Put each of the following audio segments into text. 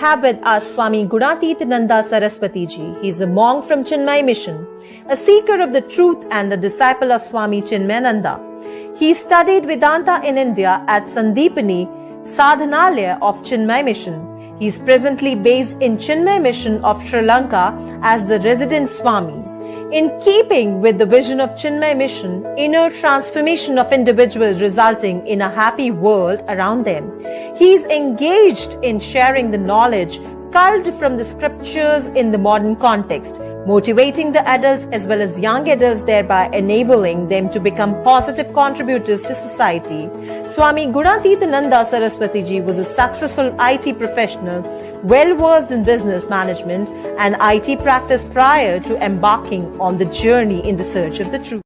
Have with us Swami Gunatitananda Saraswati Ji. He is a monk from Chinmay Mission, a seeker of the truth and a disciple of Swami Chinmayananda. He studied Vedanta in India at Sandeepani Sadhanalaya of Chinmay Mission. He is presently based in Chinmay Mission of Sri Lanka as the resident Swami. In keeping with the vision of Chinmay Mission, inner transformation of individuals resulting in a happy world around them, he is engaged in sharing the knowledge culled from the scriptures in the modern context, motivating the adults as well as young adults, thereby enabling them to become positive contributors to society. Swami Gunatitananda Saraswati Ji was a successful IT professional, well-versed in business management and IT practice prior to embarking on the journey in the search of the truth.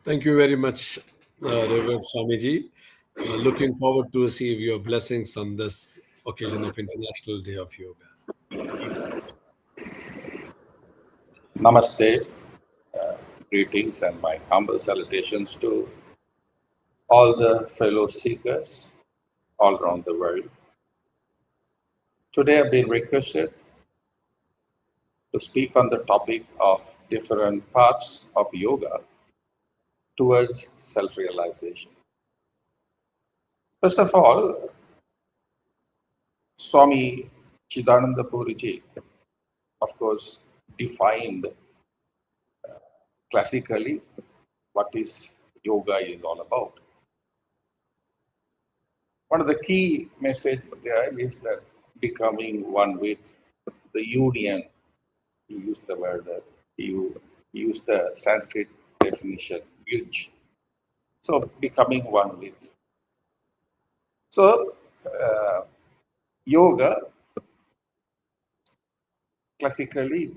Thank you very much, Reverend Swamiji. Looking forward to receive your blessings on this occasion of International Day of Yoga. Namaste, greetings and my humble salutations to all the fellow seekers all around the world. Today I've been requested to speak on the topic of different parts of yoga towards self-realization. First of all, Swami Chidananda Puriji, of course, defined classically what is yoga is all about. One of the key message there is that becoming one with the union. He used the word, he used the Sanskrit definition, yuj. So becoming one with. So yoga classically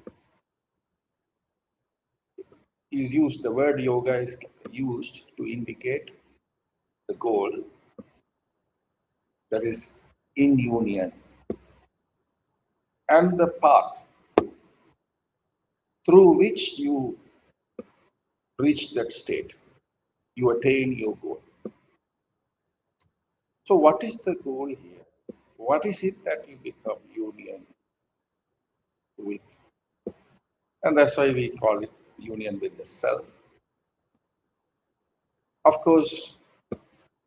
is used, the word yoga is used to indicate the goal, that is in union, and the path through which you reach that state, you attain your goal. So what is the goal here? What is it that you become union with? And that's why we call it union with the self. Of course,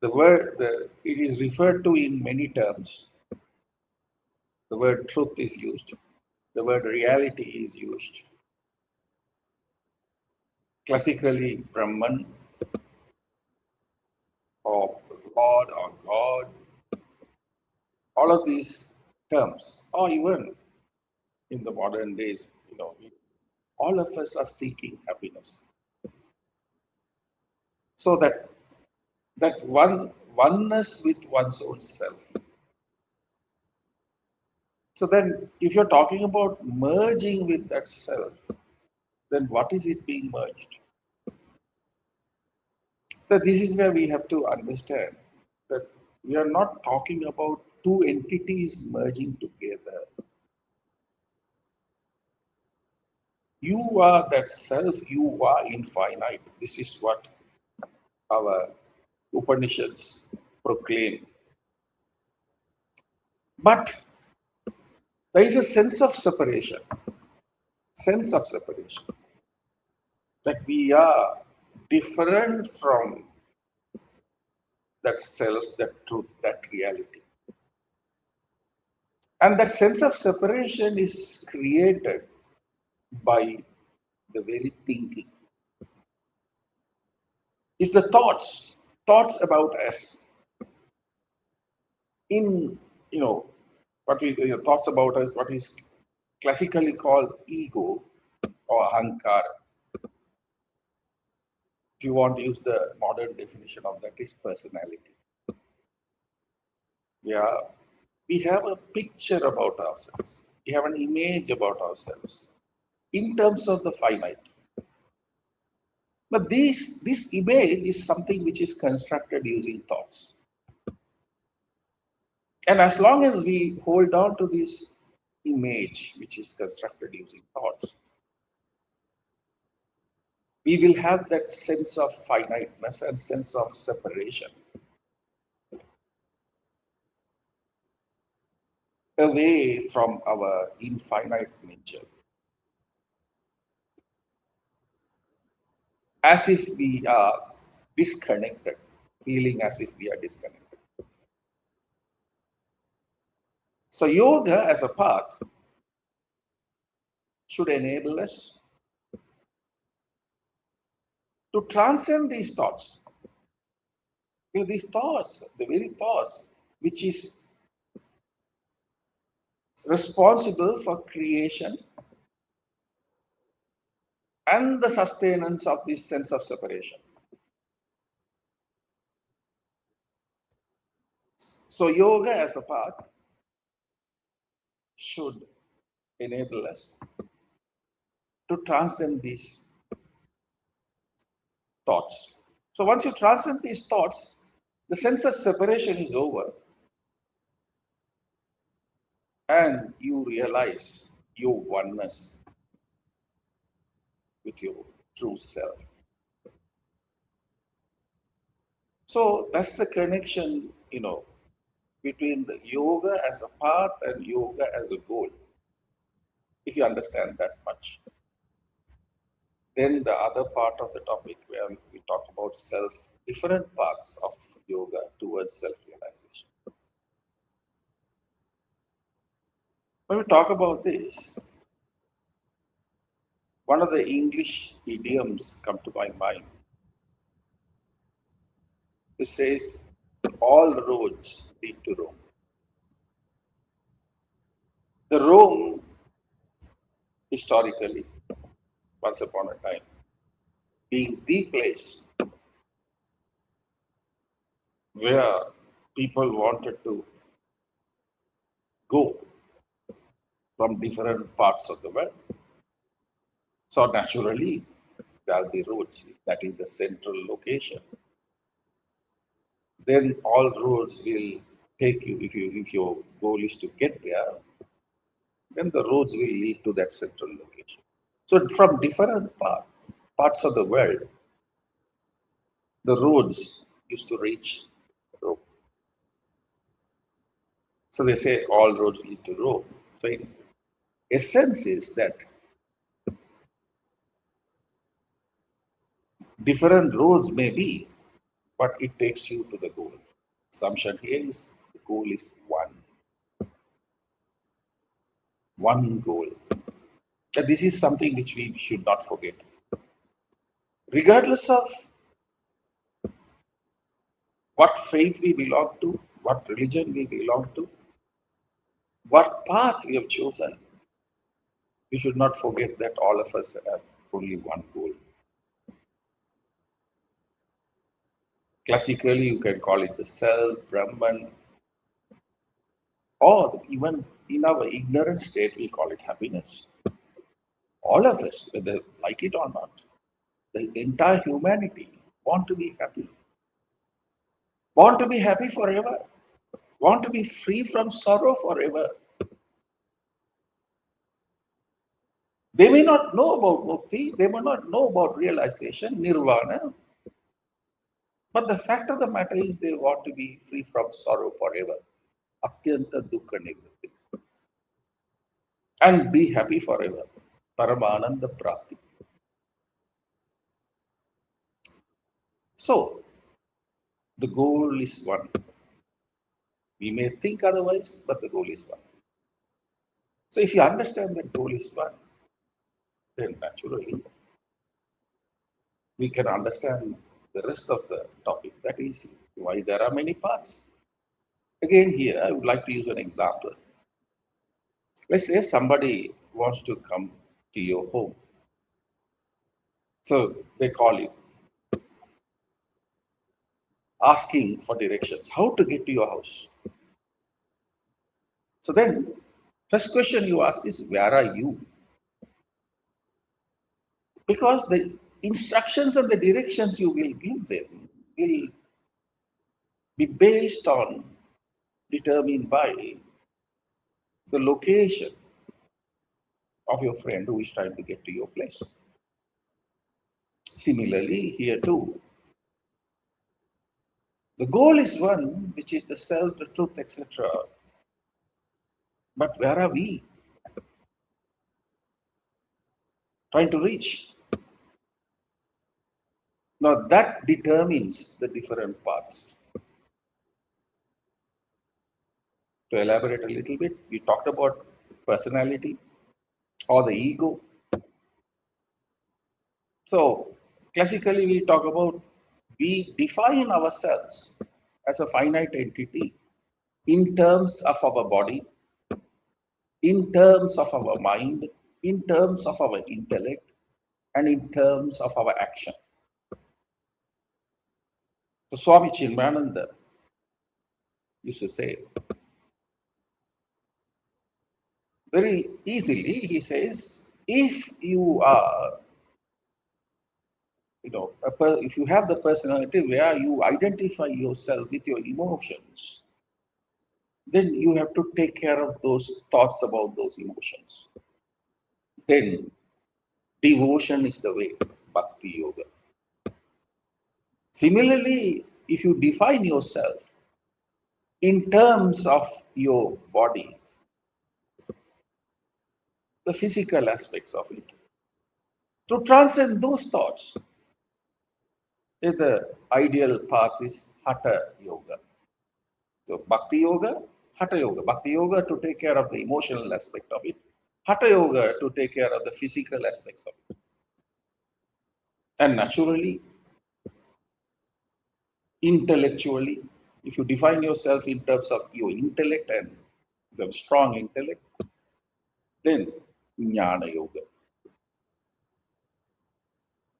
it is referred to in many terms. The word truth is used. The word reality is used. Classically, Brahman or Lord or God, all of these terms, or even in the modern days, all of us are seeking happiness. So that oneness with one's own self. So then, if you're talking about merging with that self, then what is it being merged? So this is where we have to understand that we are not talking about two entities merging together. You are that self, you are infinite. This is what our Upanishads proclaim. But there is a sense of separation, that we are different from that self, that truth, that reality. And that sense of separation is created by the very thinking. It's the thoughts about us. In thoughts about us, what is classically called ego or ahankara. If you want to use the modern definition of that, is personality. Yeah, we have a picture about ourselves. We have an image about ourselves in terms of the finite. But this image is something which is constructed using thoughts. And as long as we hold on to this image which is constructed using thoughts, we will have that sense of finiteness and sense of separation away from our infinite nature, as if we are disconnected, feeling as if we are disconnected. So yoga as a path should enable us to transcend these thoughts. Because these thoughts, the very thoughts which is responsible for creation and the sustenance of this sense of separation. So yoga as a path should enable us to transcend these thoughts. So once you transcend these thoughts, the sense of separation is over and you realize your oneness with your true self. So that's the connection, between the yoga as a path and yoga as a goal. If you understand that much, then the other part of the topic where we talk about different paths of yoga towards self-realization. When we talk about this, one of the English idioms come to my mind. It says, all roads lead to Rome. The Rome, historically, once upon a time, being the place where people wanted to go from different parts of the world. So naturally, there will be roads. If that is the central location, then all roads will take you. If your goal is to get there, then the roads will lead to that central location. So from different parts of the world, the roads used to reach Rome. So they say all roads lead to Rome. So in essence is that different roads may be, but it takes you to the goal. Assumption here is the goal is one. One goal. And this is something which we should not forget. Regardless of what faith we belong to, what religion we belong to, what path we have chosen, we should not forget that all of us have only one goal. Classically, you can call it the self, Brahman, or even in our ignorant state, we call it happiness. All of us, whether like it or not, the entire humanity want to be happy. Want to be happy forever. Want to be free from sorrow forever. They may not know about mukti, they may not know about realization, nirvana, but the fact of the matter is they want to be free from sorrow forever. Atyanta dukkha nivritti. And be happy forever. Paramananda prapti. So, the goal is one. We may think otherwise, but the goal is one. So, if you understand that goal is one, then naturally we can understand the rest of the topic. That is why there are many paths. Again, here I would like to use an example. Let's say somebody wants to come to your home. So they call you, asking for directions, how to get to your house. So then, first question you ask is, where are you? Because the instructions and the directions you will give them will be based on, determined by the location of your friend who is trying to get to your place. Similarly, here too, the goal is one, which is the self, the truth, etc. But where are we trying to reach? Now that determines the different paths. To elaborate a little bit, we talked about personality or the ego. So classically, we talk about we define ourselves as a finite entity in terms of our body, in terms of our mind, in terms of our intellect, and in terms of our action. So Swami Chinmananda used to say very easily, he says, if you are, if you have the personality where you identify yourself with your emotions, then you have to take care of those thoughts about those emotions. Then devotion is the way, bhakti yoga. Similarly, if you define yourself in terms of your body, the physical aspects of it, to transcend those thoughts, the ideal path is hatha yoga. So bhakti yoga, hatha yoga. Bhakti yoga to take care of the emotional aspect of it. Hatha yoga to take care of the physical aspects of it. And naturally, intellectually, if you define yourself in terms of your intellect and the strong intellect, then jnana yoga.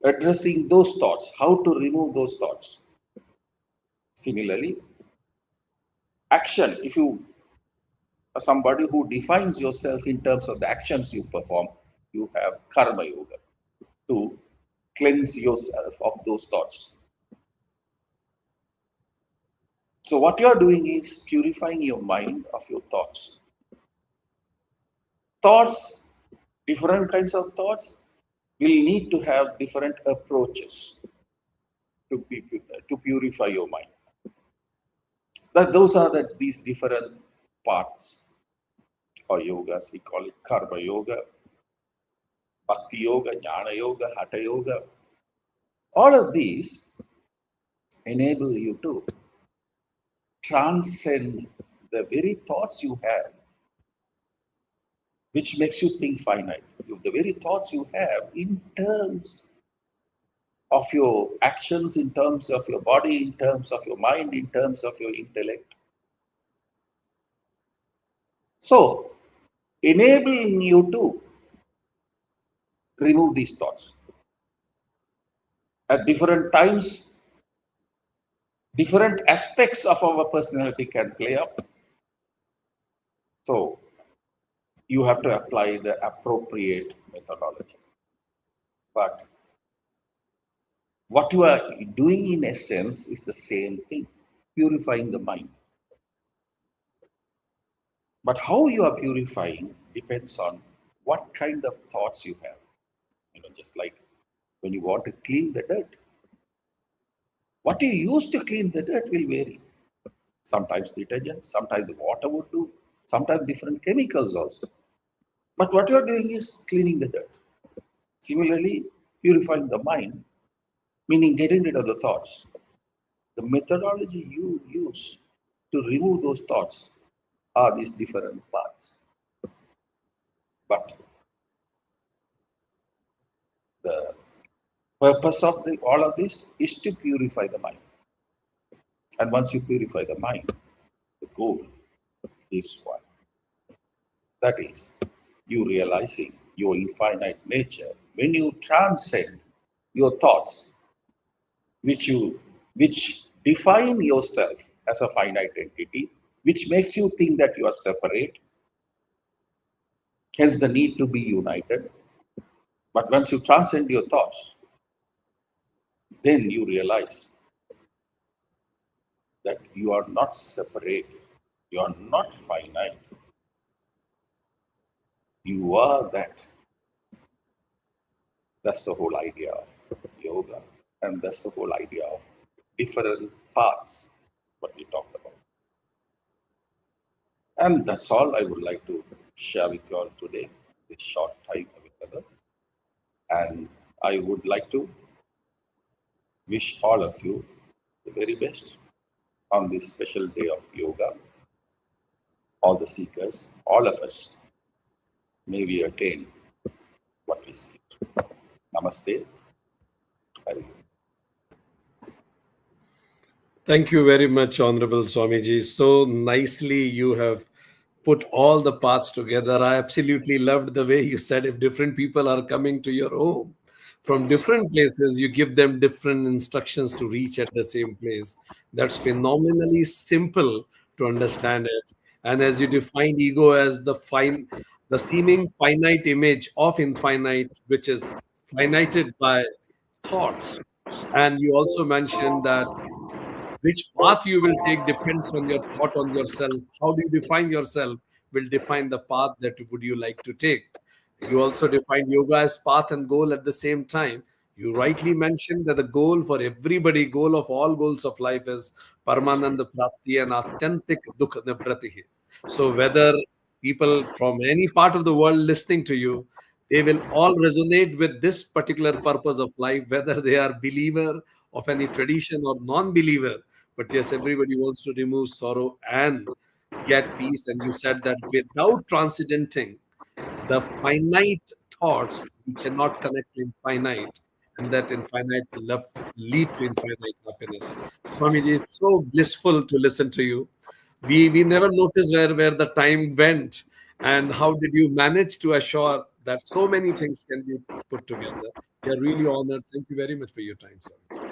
Addressing those thoughts, how to remove those thoughts. Similarly, action, if you are somebody who defines yourself in terms of the actions you perform, you have karma yoga to cleanse yourself of those thoughts. So what you are doing is purifying your mind of your thoughts. Thoughts, different kinds of thoughts, will need to have different approaches to purify your mind. Those are these different parts or yogas. We call it karma yoga, bhakti yoga, jnana yoga, hatha yoga. All of these enable you to transcend the very thoughts you have, which makes you think finite. The very thoughts you have in terms of your actions, in terms of your body, in terms of your mind, in terms of your intellect. So, enabling you to remove these thoughts. At different times, different aspects of our personality can play up. So, you have to apply the appropriate methodology. But what you are doing in essence is the same thing, purifying the mind. But how you are purifying depends on what kind of thoughts you have. Just like when you want to clean the dirt, what you use to clean the dirt will vary. Sometimes detergent, sometimes the water would do, sometimes different chemicals also. But what you are doing is cleaning the dirt. Similarly, purifying the mind, meaning getting rid of the thoughts. The methodology you use to remove those thoughts are these different paths. But the purpose of all of this is to purify the mind. And once you purify the mind, the goal is one. That is, you realizing your infinite nature. When you transcend your thoughts, which define yourself as a finite entity, which makes you think that you are separate, hence the need to be united. But once you transcend your thoughts, then you realize that you are not separate, you are not finite. You are that. That's the whole idea of yoga, and that's the whole idea of different paths, what we talked about. And that's all I would like to share with you all today, this short time together. And I would like to wish all of you the very best on this special day of yoga. All the seekers, all of us, may we attain what we seek. Namaste. Hari. Thank you very much, Honorable Swamiji. So nicely you have put all the paths together. I absolutely loved the way you said if different people are coming to your home from different places, you give them different instructions to reach at the same place. That's phenomenally simple to understand it. And as you define ego as the seeming finite image of infinite, which is finited by thoughts. And you also mentioned that which path you will take depends on your thought on yourself. How do you define yourself will define the path that would you like to take. You also define yoga as path and goal at the same time. You rightly mentioned that the goal for everybody, goal of all goals of life is Paramananda Prapti and Atyantik Dukh Nivratihi. So whether people from any part of the world listening to you, they will all resonate with this particular purpose of life, whether they are believer of any tradition or non-believer. But yes, everybody wants to remove sorrow and get peace. And you said that without transcendenting the finite thoughts, we cannot connect to infinite, and that infinite love lead to infinite happiness. Swamiji, it's so blissful to listen to you. We never noticed where the time went, and how did you manage to assure that so many things can be put together. We are really honored. Thank you very much for your time, sir.